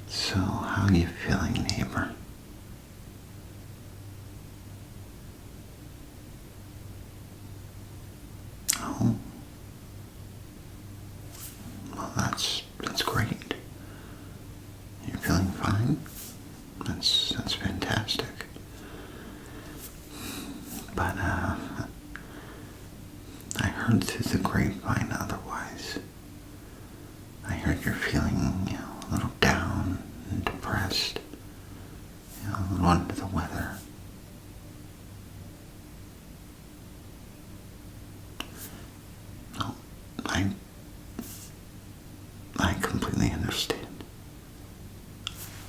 So, how are you feeling, neighbor? Oh, well, that's great. You're feeling fine? That's fantastic. But I heard through the grapevine otherwise. I heard you're feeling, a little down and depressed, a little under the weather. No, I completely understand.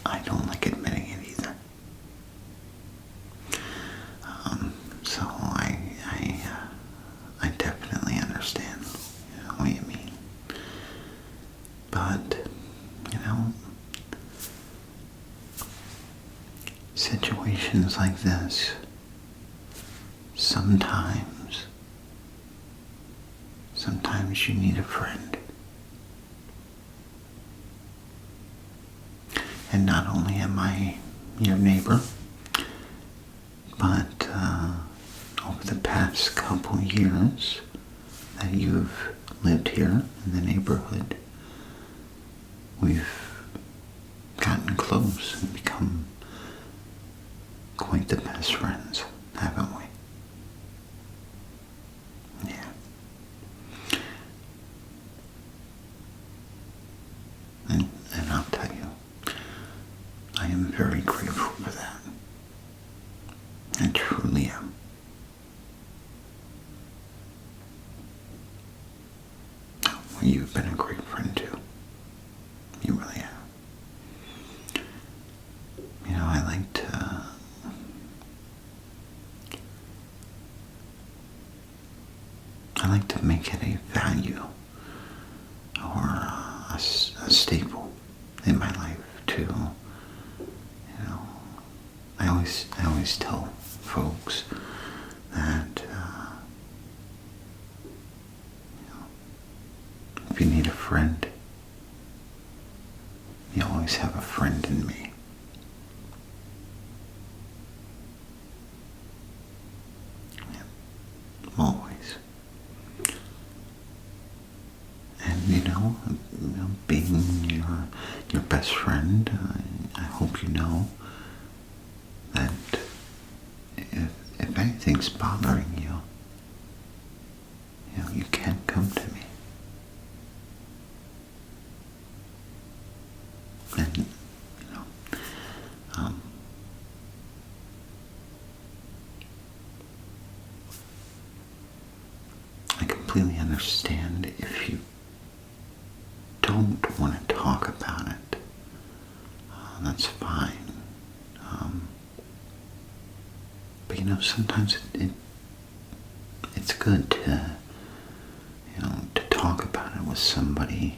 I don't like admitting it either. So I definitely understand, what you mean. But, situations like this, sometimes you need a friend. And not only am I your neighbor, but over the past couple years that you've lived here in the neighborhood, we've gotten close and become quite the best friends, haven't we? Yeah. And I'll tell you, I am very grateful for that. I truly am. Well, you've been a great friend too. You really have. I like to make it a value or a staple in my life to, I always tell folks that, if you need a friend, you always have a friend in me. Always. And being your best friend, I hope you know that if anything's bothering you, you can come to me. And I completely understand if you don't want to talk about it. That's fine. But sometimes it's good to talk about it with somebody,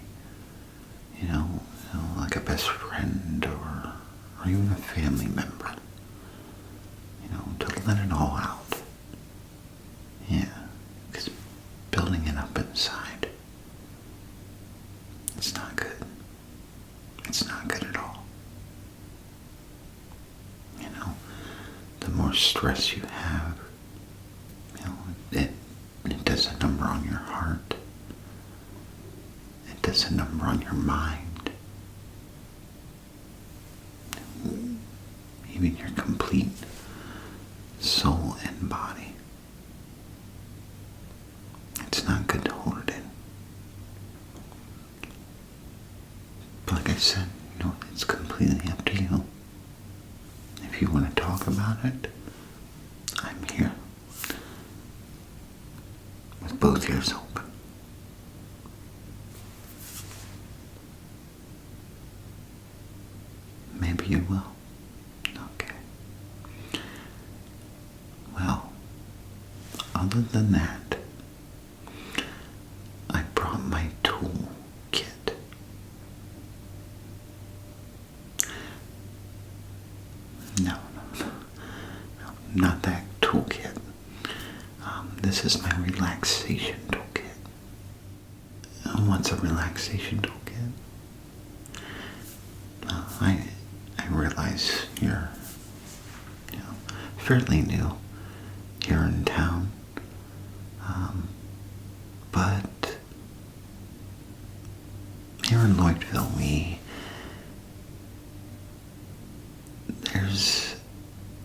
like a best friend or even a family member, to let it all out. Yeah, because building it up inside, it's not good. It's not good at all. The more stress you have, it does a number on your heart. It does a number on your mind. Even your complete soul and body. It's not good to hold it in. But like I said, it's completely up to you. If you want to talk about it, I'm here. With both ears open. Maybe you will. Okay. Well, other than that, I brought my tool kit. No, not that toolkit. This is my relaxation toolkit. What's a relaxation toolkit? I realize you're, fairly new here in town, but here in Lloydville, there's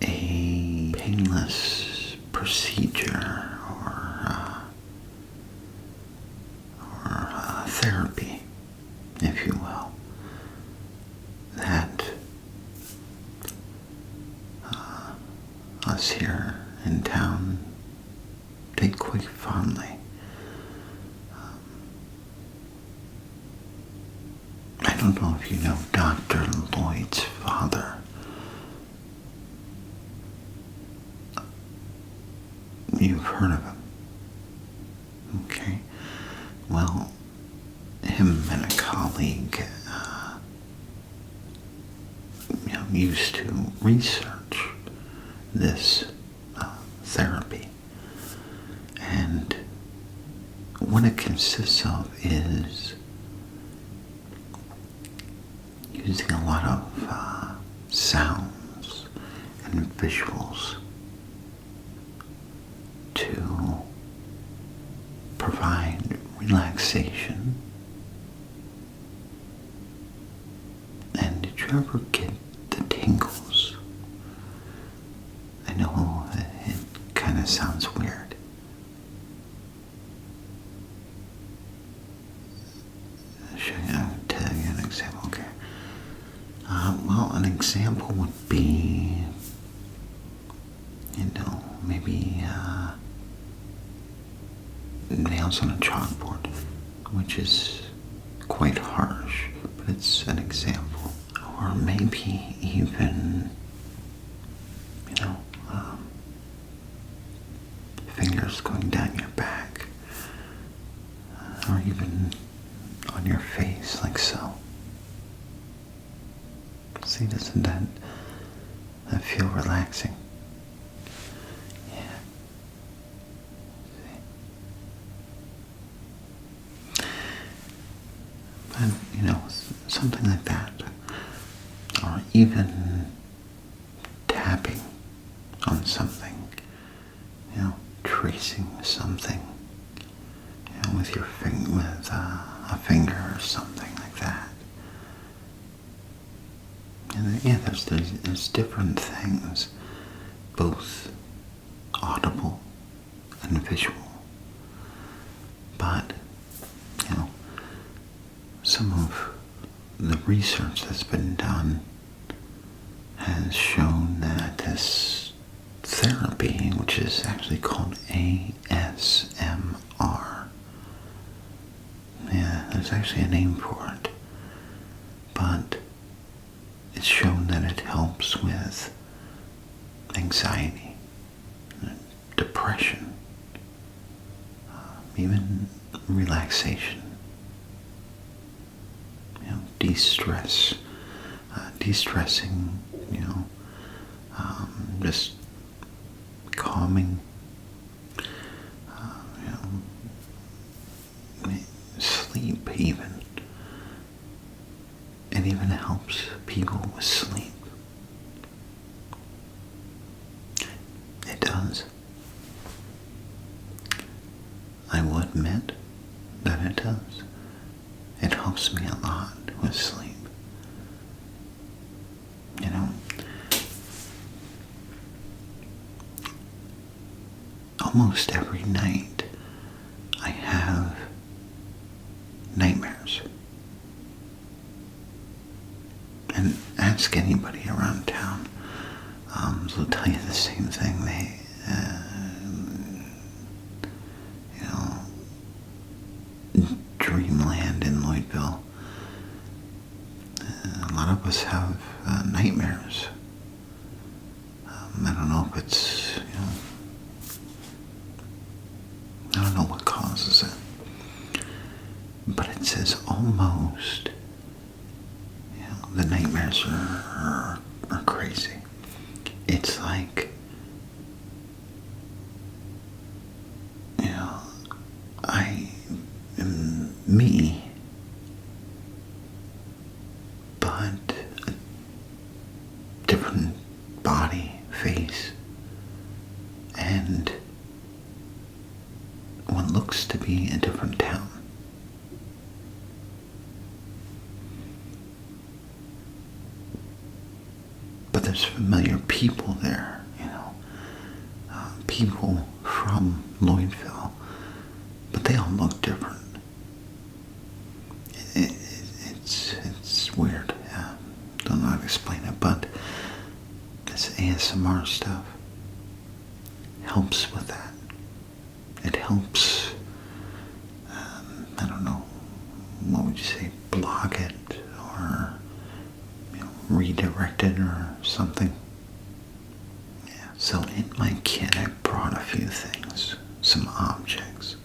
a painless procedure or therapy, if you will, that us here in town take quite fondly. I don't know if you know Dr. Lloyd's father. You've heard of him. Okay. Well, him and a colleague used to research this therapy. And what it consists of is using a lot of sounds and visuals to provide relaxation. And did you ever get the tingles? I know it kind of sounds weird. I'll tell you an example. Okay. Well, an example would be, maybe nails on a chalkboard, which is quite harsh, but it's an example. Or maybe even, fingers going down your back, or even on your face, like so. See, doesn't that feel relaxing? Yeah. See? But, something like that. Or even tapping on something. Tracing something. With your with a finger or something like that. And yeah, there's different things, both audible and visual. But, some of the research that's been done has shown that this therapy, which is actually called ASMR, yeah, there's actually a name for it, but it's shown that it helps with anxiety, depression, even relaxation, de-stressing, just calming, sleep even. It even helps people with sleep. It does. I will admit that it does. It helps me a lot with sleep. Almost every night I have nightmares. And ask anybody around town, they'll tell you the same thing. They, dreamland in Lloydville. A lot of us have nightmares. I don't know if it's, I don't know what causes it. But it says almost, the nightmares are crazy. It's like, I am me, but face and what looks to be a different town. But there's familiar people there, people from Lloydville, but they all look different. It's weird. Don't know how to explain it, but this ASMR stuff helps with that. It helps, I don't know, what would you say, blog it or redirect it or something. Yeah. So in my kit I brought a few things, some objects,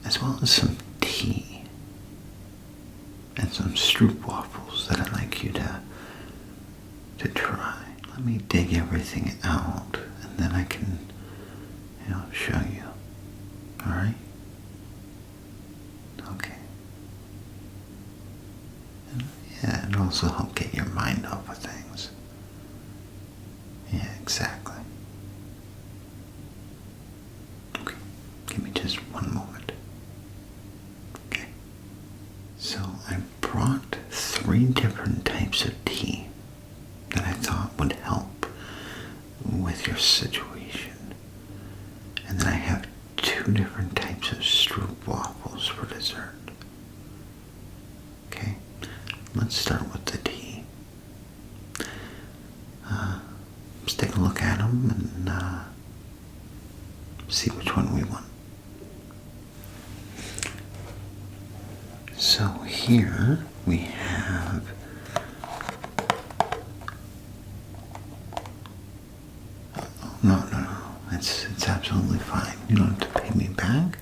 as well as some tea and some Stroopwafels that I'd like you to try. Let me dig everything out and then I can, show you. Alright? Okay. Yeah, it also help get your mind off of things. Yeah, exactly. Okay, give me just one moment. Okay. So I brought 3 different types of tea that I thought would help with your situation. And then I have 2 different types of Stroopwafels for dessert. Okay, let's start with the tea. Let's take a look at them and see which one we want. So here we have no, it's absolutely fine. You don't have to pay me back.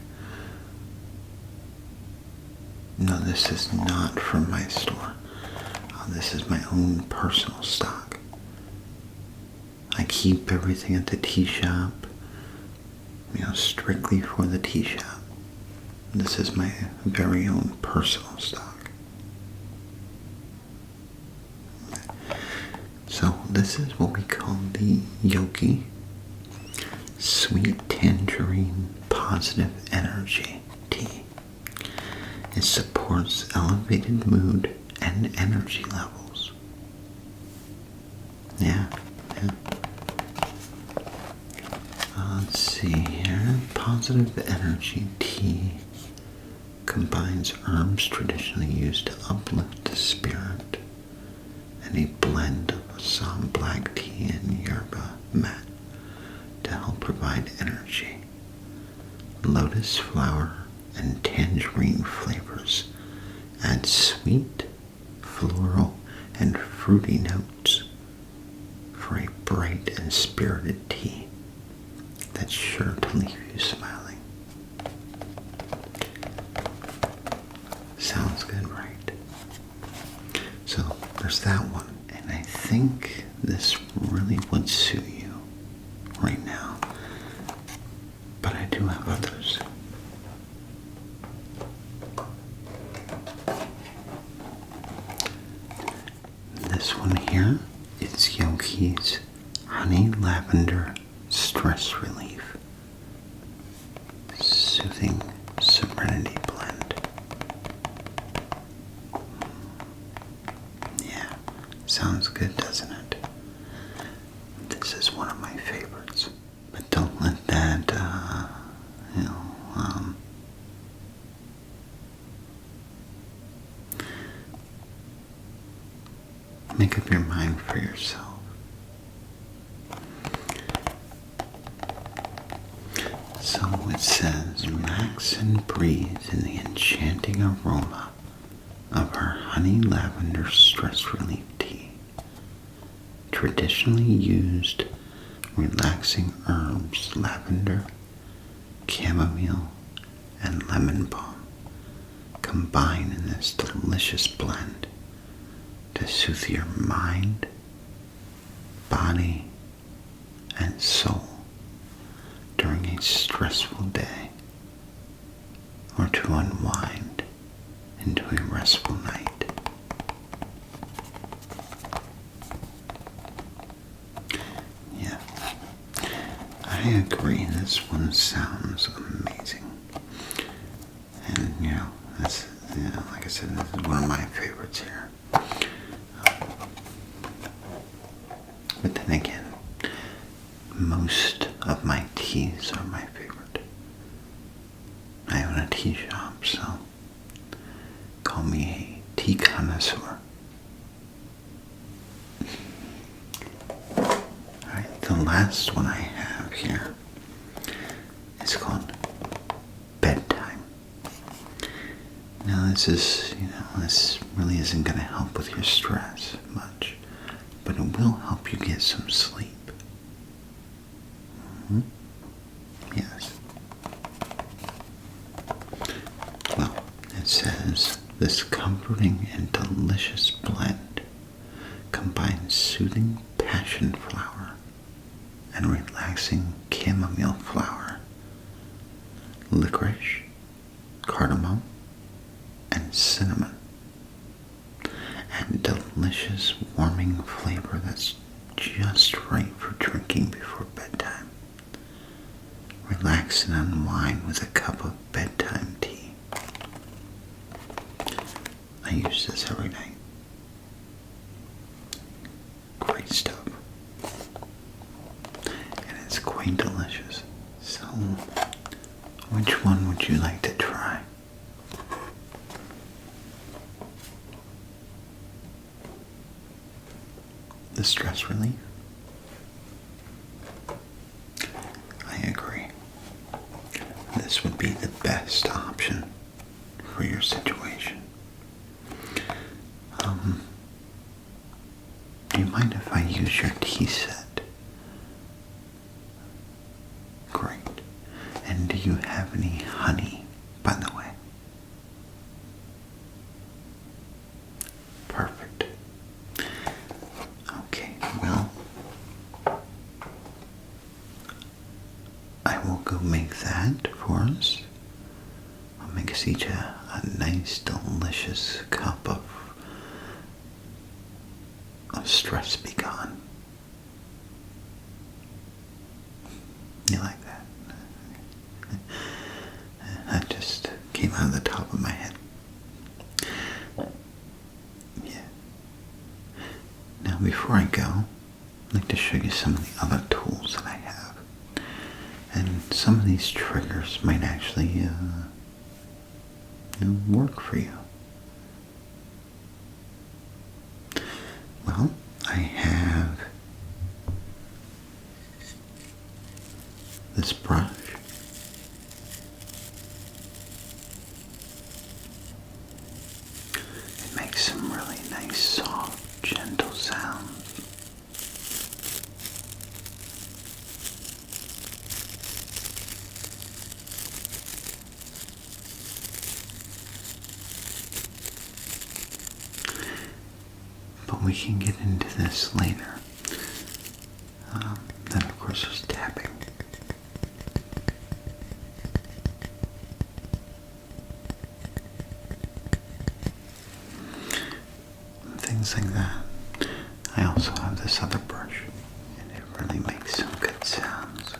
No, this is not from my store. This is my own personal stock. I keep everything at the tea shop, strictly for the tea shop. This is my very own personal stock. So this is what we call the Yogi Sweet Tangerine Positive Energy Tea. It supports elevated mood and energy levels. Yeah. Let's see here. Positive Energy Tea combines herbs traditionally used to uplift the spirit and a blend of Assam black tea and yerba mat to help provide energy. Lotus flower and tangerine flavors add sweet, floral, and fruity notes for a bright and spirited tea that's sure to leave you smiling. Sounds good, right? So there's that one, and I think this really would suit you right now, but I do have others. This one here is Yogi's Honey Lavender Stress Relief Soothing Serenity Blend. Yeah, sounds good, doesn't it? This is one of my favorites. But don't let that, make up your mind for yourself. So it says, relax and breathe in the enchanting aroma of our honey lavender stress relief tea. Traditionally used relaxing herbs, lavender, chamomile, and lemon balm combine in this delicious blend to soothe your mind, body, and soul during a stressful day, or to unwind into a restful night. I agree. This one sounds amazing. And, that's, like I said, this is one of my favorites here. But then again, most of my teas are my favorite. I own a tea shop, so call me a tea connoisseur. Alright, the last one I have here is called bedtime. Now this is, this really isn't going to help with your stress much, but it will help you get some sleep. Yes. Well, it says, this comforting and delicious blend combines soothing passion flower and relaxing chamomile flower, licorice, cardamom, and cinnamon, and delicious warming flavor that's just right for drinking before bedtime. Relax and unwind with a cup of bedtime tea. I use this every night. Great stuff. And it's quite delicious. So, which one would you like to try? The stress relief? I agree. This would be the best option for your situation. Do you mind if I use your tea set? Great. And do you have any honey, by the way? Perfect. Okay, well, I will go make that for us. I'll make us each a nice, delicious cup of stress be gone. You like that? That just came out of the top of my head. Yeah. Now, before I go, I'd like to show you some of the other tools that I have. And some of these triggers might actually work for you. Well, I have this brush. It makes some really nice, soft, gentle sounds. But we can get into this later. Then, of course, there's tapping. Things like that. I also have this other brush, and it really makes some good sounds.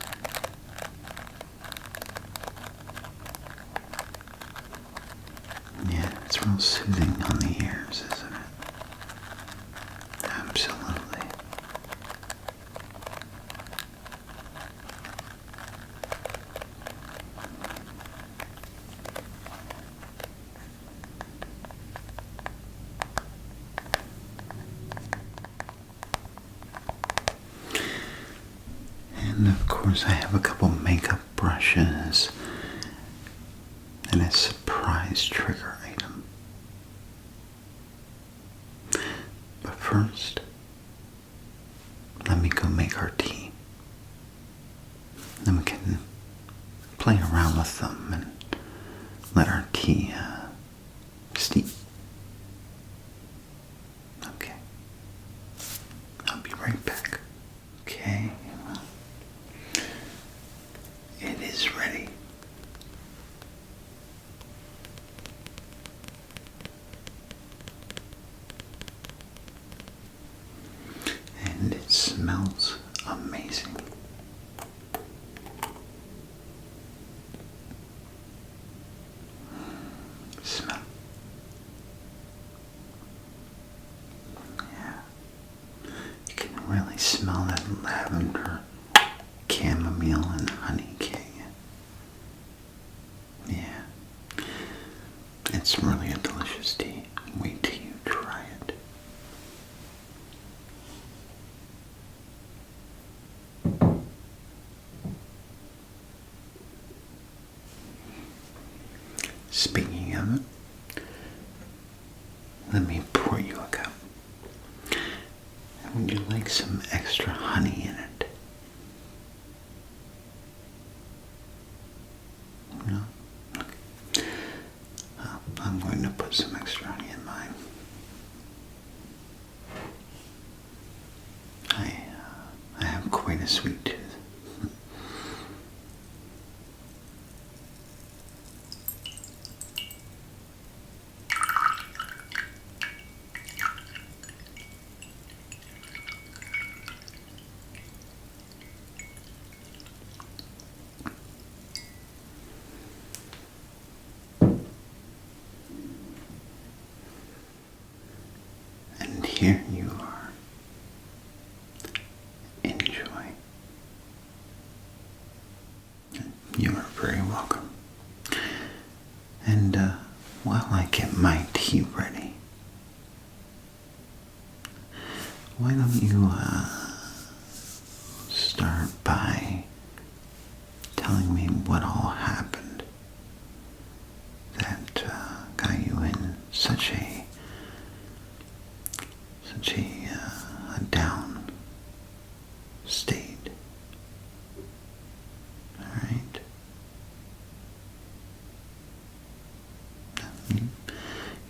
Yeah, it's real soothing on the ears, isn't it? Absolutely. And of course I have a couple makeup brushes and a surprise trigger item. But first, let me go make our tea. Then we can play around with them and let our tea steep. Okay. I'll be right back. Okay. It is ready. And it smells amazing. smell that lavender, chamomile, and honey king. Yeah. It's really a delicious tea. Wait till you try it. Speaking of it, let me pour you a cup. Would you like some extra honey in it? No? Okay. I'm going to put some extra honey in mine. I have quite a sweet tooth. And here you are. Enjoy. You are very welcome. And while I get my tea ready, why don't you start by telling me what all happened that got you in such a down state. All right. You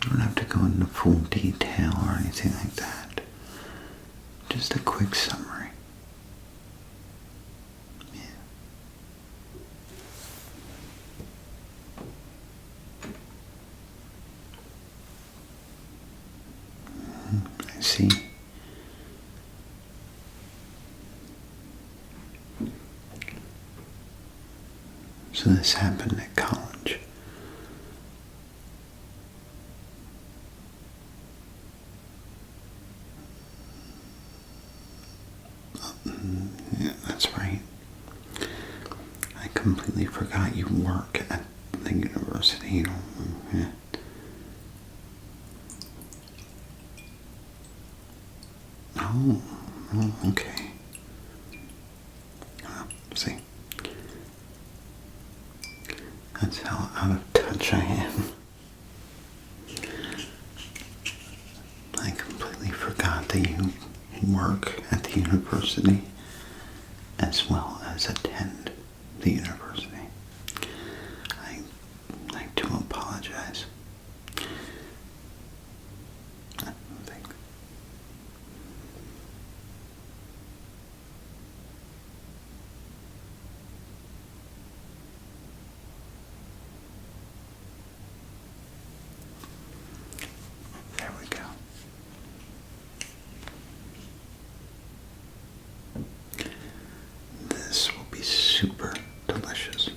don't have to go into full detail or anything like that. Just a quick summary. Yeah. I see. So this happened at college. Yeah, that's right. I completely forgot you work at the university. Yeah. Oh, okay. See, that's how out of touch I am. I completely forgot that you work at the university as well as attend the university. I do apologize. There we go. This will be super delicious.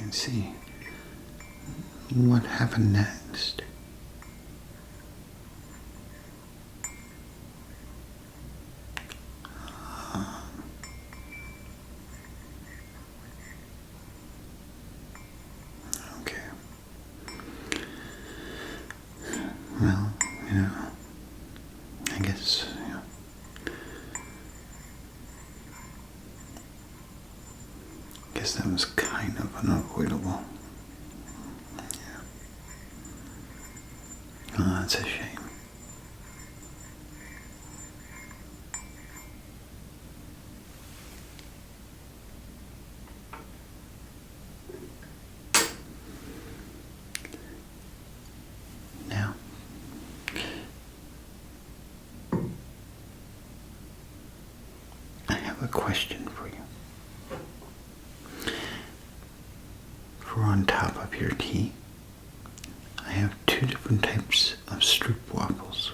And see what happened next. Okay. Well, I guess, that was kind of unavoidable. Yeah. Oh, that's a shame. Now, I have a question for you. For on top of your tea, I have two different types of Stroopwafels.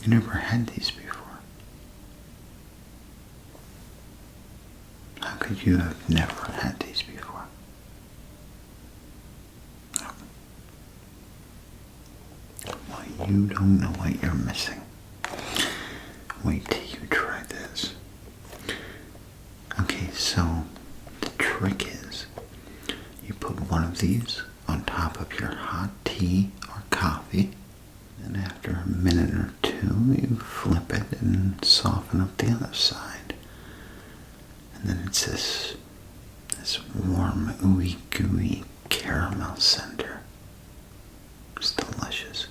You never had these before. How could you have never had these before? Well, you don't know what you're missing. Wait till you try this. Okay, so the trick is you put one of these on top of your hot tea or coffee, and after a minute or two, you flip it and soften up the other side. And then it's this warm, ooey gooey caramel center. It's delicious.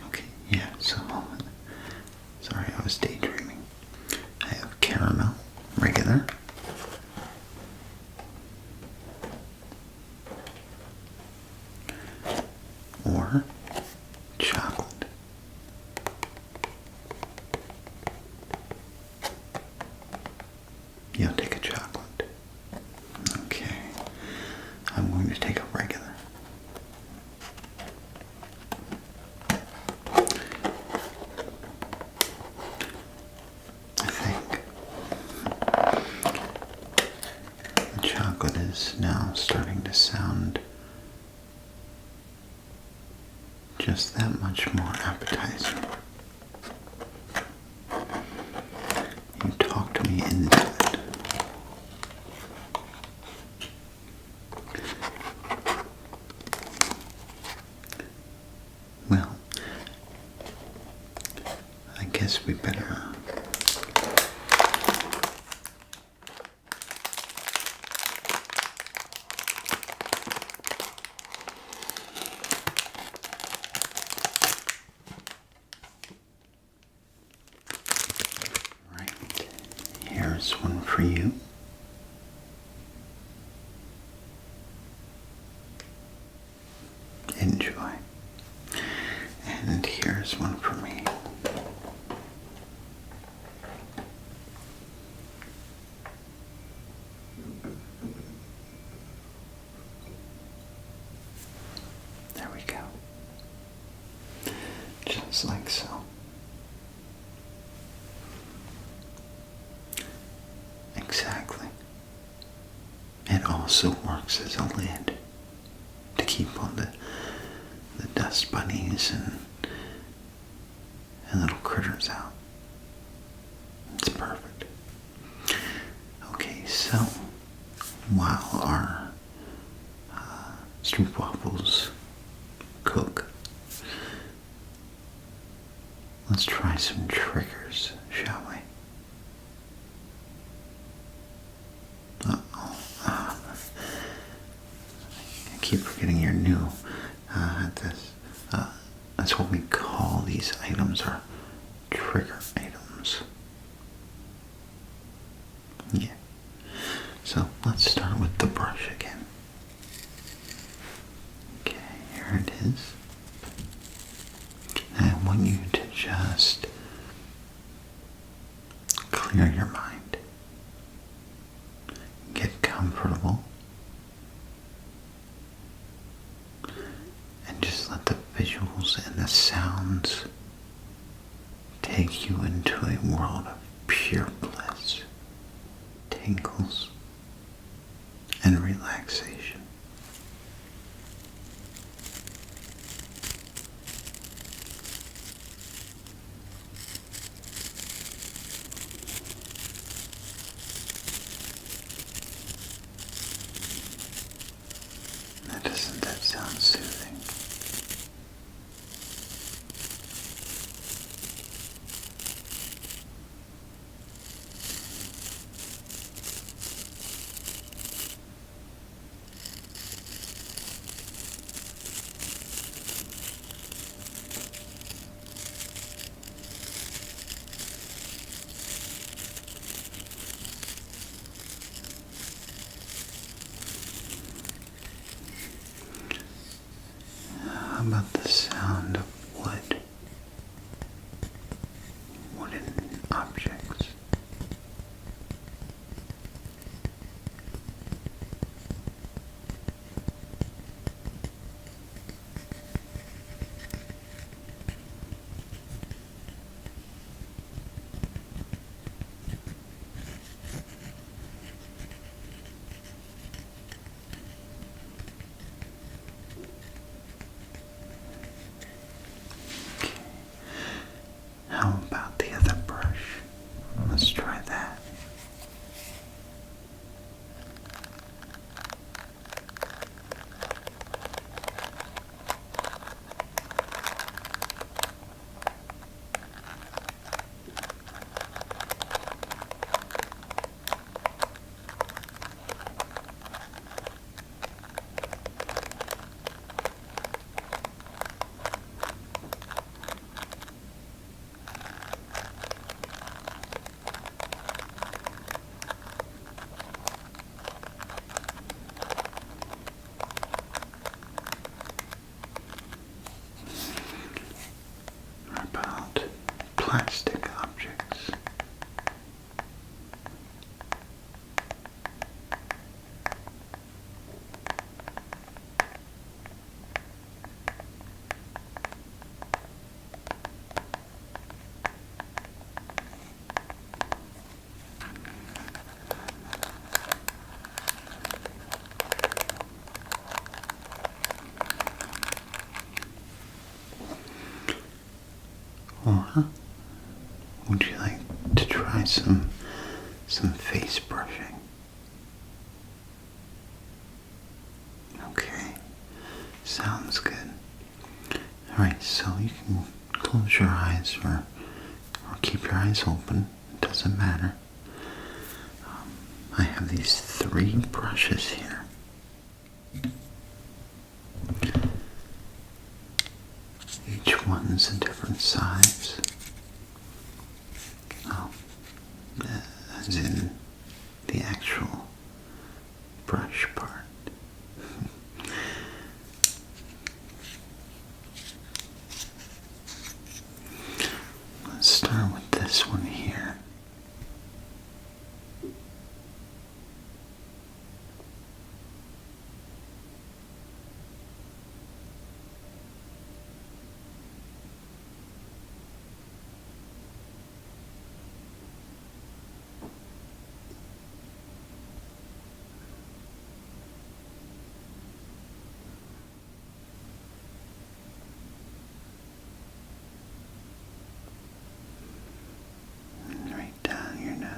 Okay, yeah, so, sorry, I was daydreaming. I have caramel, regular. Or chocolate. You'll take a chocolate. Okay. I'm going to take a regular. I think the chocolate is now starting to sound just that much more appetizing. You talked me into it. Well, I guess we better right. Here's one for you. Enjoy. And here's one for me. There we go. Just like so. Exactly. It also works as a lid to keep all the dust bunnies and little critters out. It's perfect. Okay, so while our Stroopwafels cook, let's try some triggers, shall we? I keep forgetting you're new at this. That's what we call these items, are trigger items. Yeah. So let's start with the brush again. Okay, here it is. I want you to just clear your mind. Get comfortable. And just let the visuals and the sounds take you into a world of pure bliss, tingles, and relaxation. Doesn't that sound soothing? How about the sound of wood? Wooden objects. Or would you like to try some face brushing? Okay, sounds good. Alright, so you can close your eyes or keep your eyes open. It doesn't matter. I have these 3 brushes here. Each one's a different size. Oh, as in the actual brush part. Let's start with this one here. Right down your nose.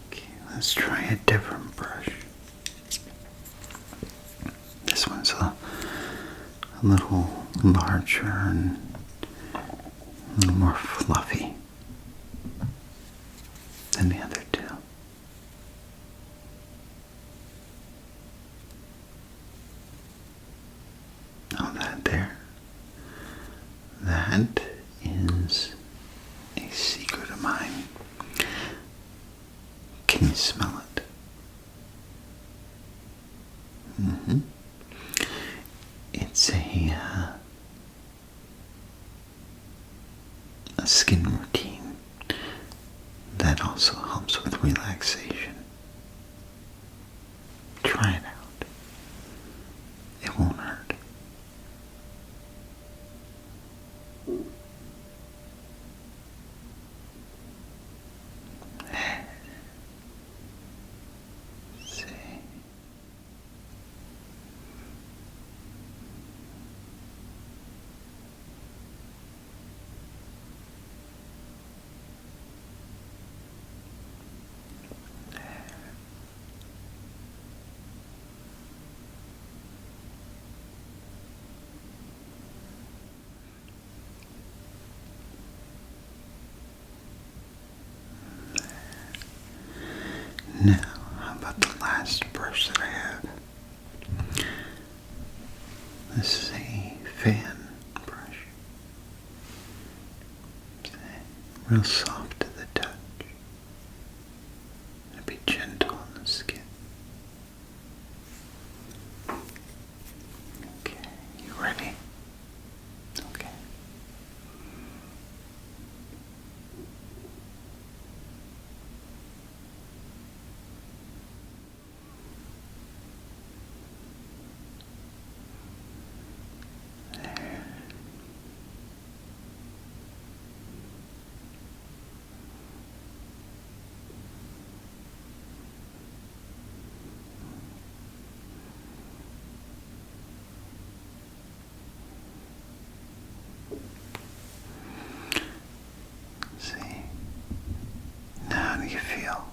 Okay, let's try a different brush. This one's a little larger and a little more fluffy than the other 2. Oh, that there. That is a secret of mine. Can you smell it? Mm-hmm. It's a skin routine that also helps with relaxation. Try it out. It won't hurt. See. Now, how about the last brush that I have? This is a fan brush. Real soft to the touch. And be gentle on the skin. Okay, you ready? Okay. See, now do you feel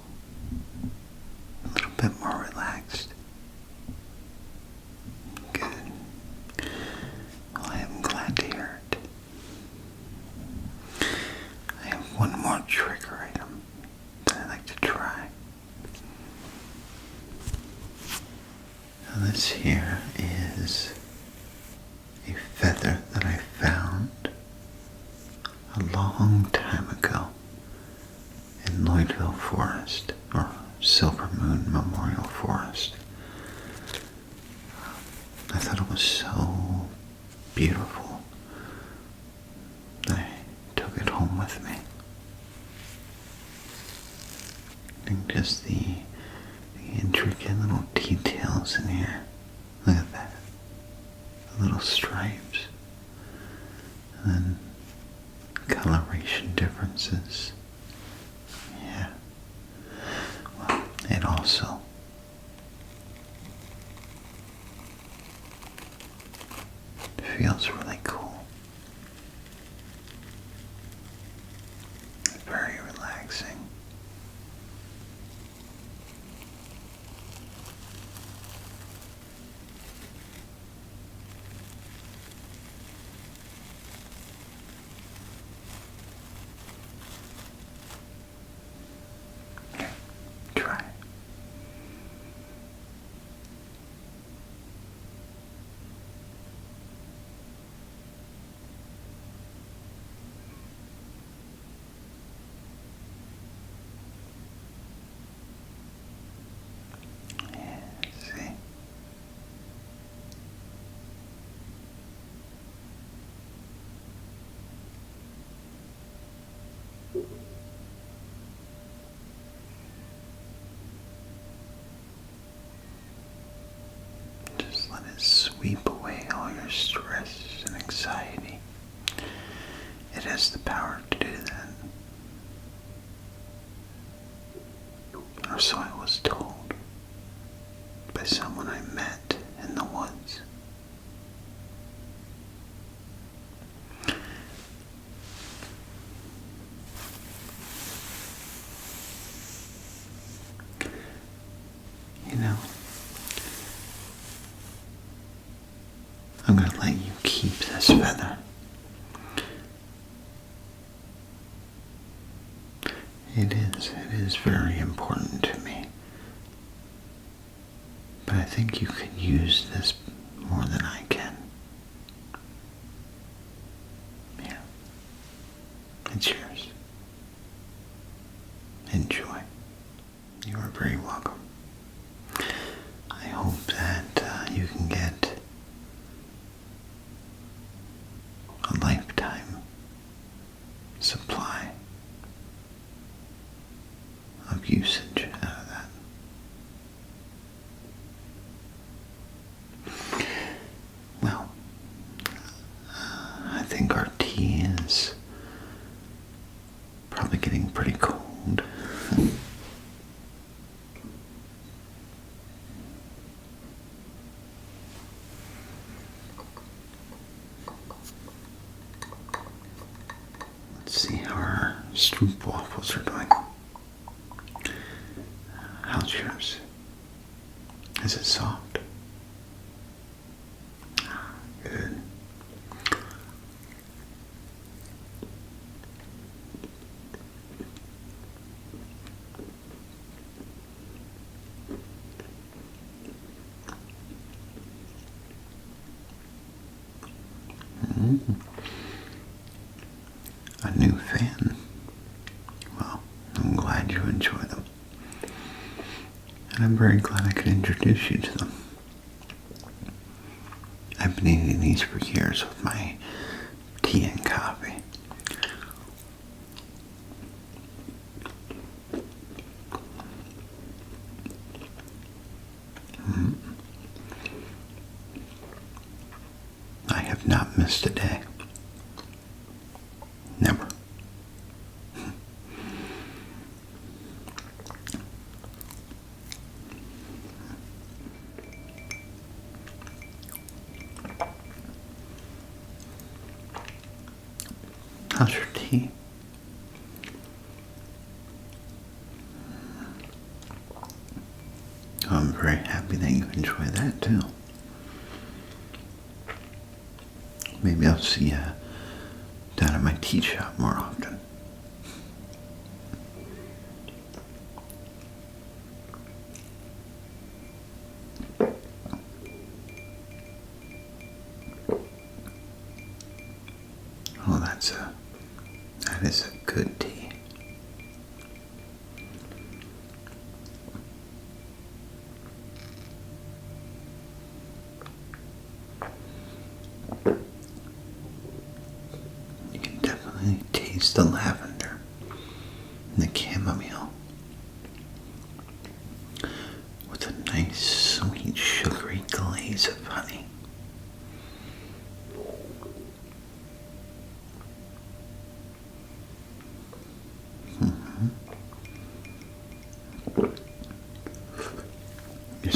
a little bit more relaxed? Good. Well, I am glad to hear it. I have one more trigger item that I'd like to try. Now this here is a feather that I found a long time ago in Lloydville Forest, or Silver Moon Memorial Forest. I thought it was so beautiful that I took it home with me. I think just the intricate little details in here. Look at that. The little stripes. And then coloration differences. Yeah. Well, it also feels really cool. Very relaxing. Here, try it. See? Just let it sweep away all your stress and anxiety. It has the power to do that. Or so I was told by someone I met in the woods. You know, I'm going to let you keep this feather. It is very important to me. But I think you could use this more than I can. Yeah. It's yours. Enjoy. You are very welcome. I hope that you can get a lifetime supply of usage out of that. Well, I think our tea is probably getting pretty cold. Let's see how our Stroopwafels are doing. How's yours? Is it soft? Good. A new fan. Well, I'm glad you enjoy them. And I'm very glad I could introduce you to them. I've been eating these for years with my tea and coffee. I have not missed a day. Never. How's your tea? I'm very happy that you enjoy that too. Maybe I'll see you down at my tea shop more often. Oh, that is a good tea. You can definitely taste the lavender and the chamomile.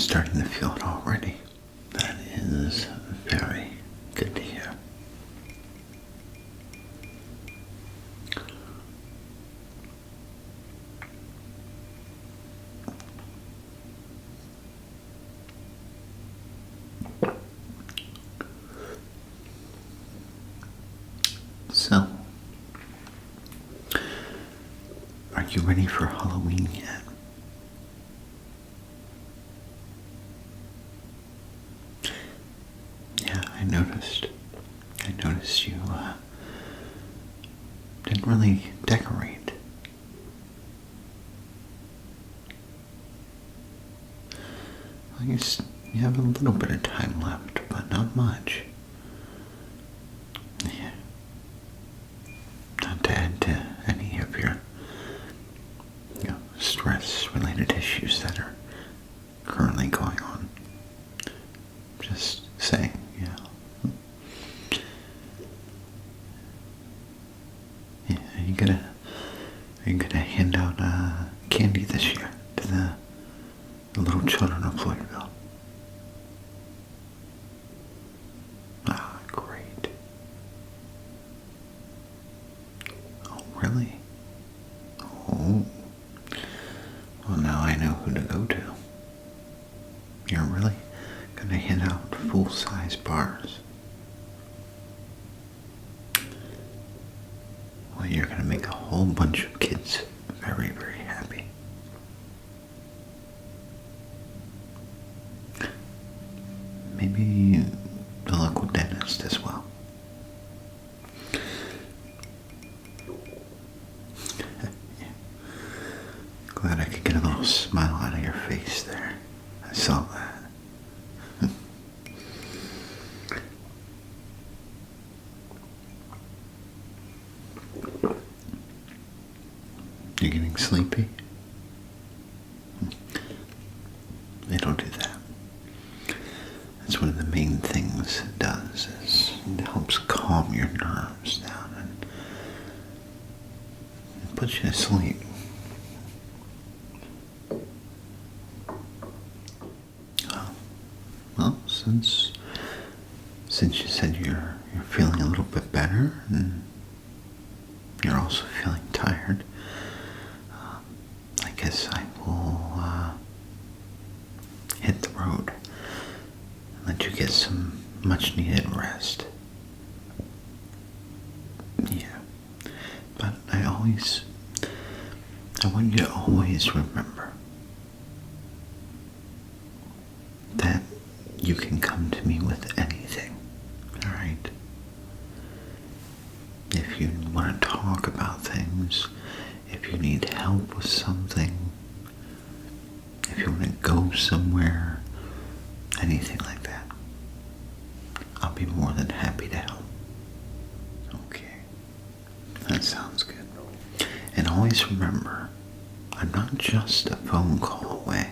starting to feel it already. That is very good to hear. So, are you ready for Halloween yet? Yeah, I noticed you didn't really decorate. I guess you have a little bit of time left, but not much. Yeah. Not to add to any of your stress-related issues that are currently going on. Just saying, yeah. Yeah, are you gonna hand out candy this year to the little children of Lloydville? Ah, great. Oh, really? Oh. Well, now I know who to go to. You're really gonna hand out full-size bars. Well, you're gonna make a whole bunch of kids very, very happy. Maybe the local dentist as well. Yeah. Glad I could get a little smile out of your face there. I saw that. You're getting sleepy? It'll do that. That's one of the main things it does, is it helps calm your nerves down and puts you to sleep. Well, since you said you're feeling a little bit better and you're also feeling tired, I guess I will hit the road and let you get some much needed rest. Yeah, but I want you to always remember that you can come to me with anything, alright? If you want to talk about things, if you need help with something, if you want to go somewhere, anything like that, I'll be more than happy to help. Okay, that sounds good. And always remember, I'm not just a phone call away.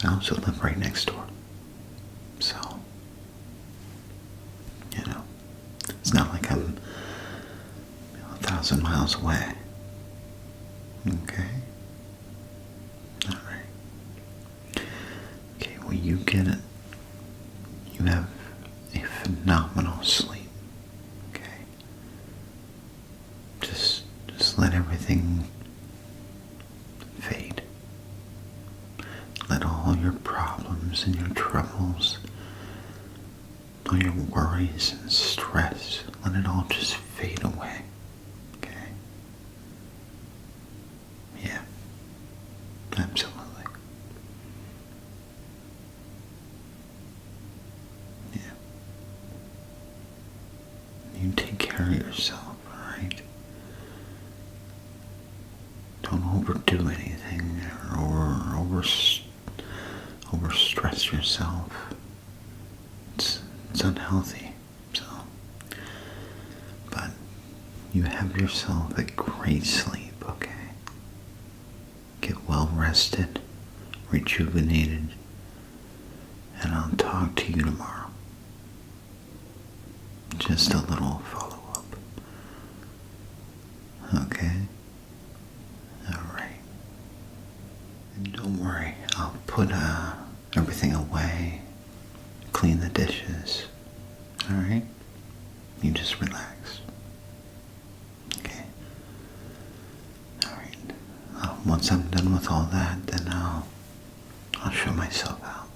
I also live right next door. So, it's not like I'm 1,000 miles away. Okay? Alright. Okay, well, you get it. You have a phenomenal sleep. Okay? Just let everything fade. Let all your problems and your troubles, all your worries and stress, let it all just fade away. Okay? Yeah. Absolutely. Yeah. You take care of yourself, alright? Don't overdo anything or overstress yourself. It's unhealthy. So, but you have yourself a great sleep, okay? Get well rested, rejuvenated, and I'll talk to you tomorrow. Just a little follow-up. Okay? Alright. And don't worry, I'll put dishes. Alright? You just relax. Okay? Alright. Once I'm done with all that, then I'll show myself out.